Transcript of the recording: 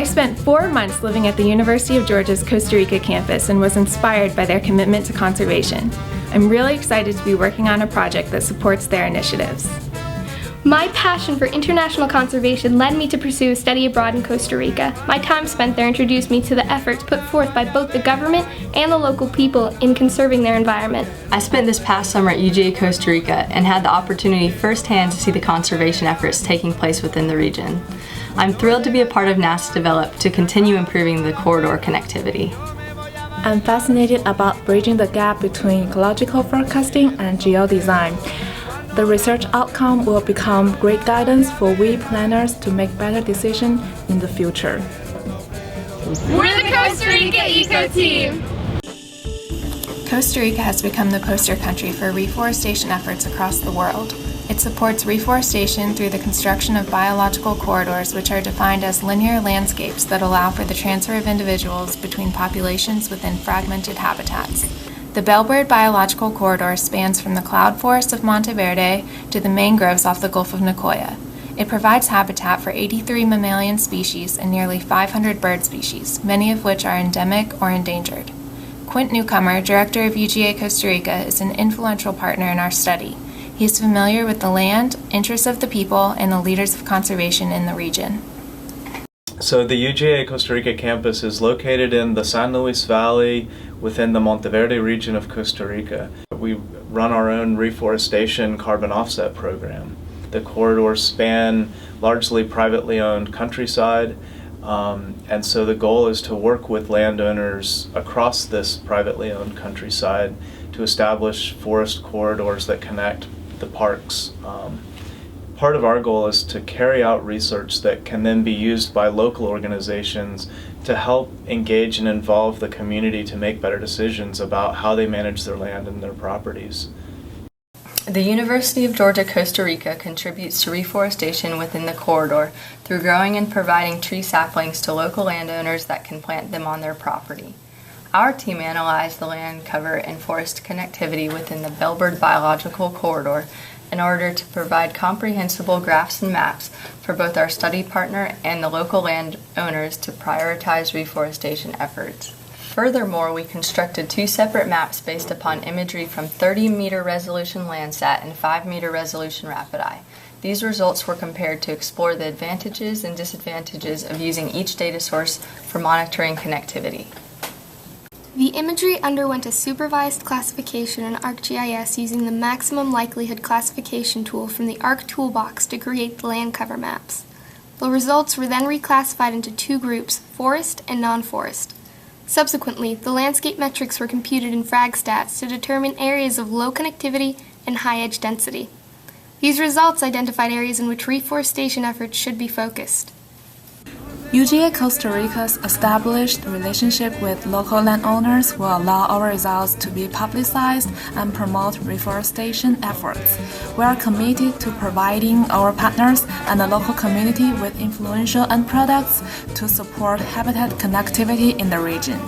I spent 4 months living at the University of Georgia's Costa Rica campus and was inspired by their commitment to conservation. I'm really excited to be working on a project that supports their initiatives. My passion for international conservation led me to pursue a study abroad in Costa Rica. My time spent there introduced me to the efforts put forth by both the government and the local people in conserving their environment. I spent this past summer at UGA Costa Rica and had the opportunity firsthand to see the conservation efforts taking place within the region. I'm thrilled to be a part of NASA Develop to continue improving the corridor connectivity. I'm fascinated about bridging the gap between ecological forecasting and geodesign. The research outcome will become great guidance for we planners to make better decisions in the future. We're the Costa Rica Eco Team! Costa Rica has become the poster country for reforestation efforts across the world. It supports reforestation through the construction of biological corridors, which are defined as linear landscapes that allow for the transfer of individuals between populations within fragmented habitats. The Bellbird Biological Corridor spans from the cloud forests of Monteverde to the mangroves off the Gulf of Nicoya. It provides habitat for 83 mammalian species and nearly 500 bird species, many of which are endemic or endangered. Quint Newcomer, director of UGA Costa Rica, is an influential partner in our study. He is familiar with the land, interests of the people, and the leaders of conservation in the region. So the UGA Costa Rica campus is located in the San Luis Valley within the Monteverde region of Costa Rica. We run our own reforestation carbon offset program. The corridors span largely privately owned countryside, and so the goal is to work with landowners across this privately owned countryside to establish forest corridors that connect the parks. Part of our goal is to carry out research that can then be used by local organizations to help engage and involve the community to make better decisions about how they manage their land and their properties. The University of Georgia Costa Rica contributes to reforestation within the corridor through growing and providing tree saplings to local landowners that can plant them on their property. Our team analyzed the land cover and forest connectivity within the Bellbird Biological Corridor in order to provide comprehensible graphs and maps for both our study partner and the local landowners to prioritize reforestation efforts. Furthermore, we constructed 2 separate maps based upon imagery from 30-meter resolution Landsat and 5-meter resolution RapidEye. These results were compared to explore the advantages and disadvantages of using each data source for monitoring connectivity. The imagery underwent a supervised classification in ArcGIS using the maximum likelihood classification tool from the Arc toolbox to create the land cover maps. The results were then reclassified into 2 groups, forest and non-forest. Subsequently, the landscape metrics were computed in FragStats to determine areas of low connectivity and high edge density. These results identified areas in which reforestation efforts should be focused. UGA Costa Rica's established relationship with local landowners will allow our results to be publicized and promote reforestation efforts. We are committed to providing our partners and the local community with influential end products to support habitat connectivity in the region.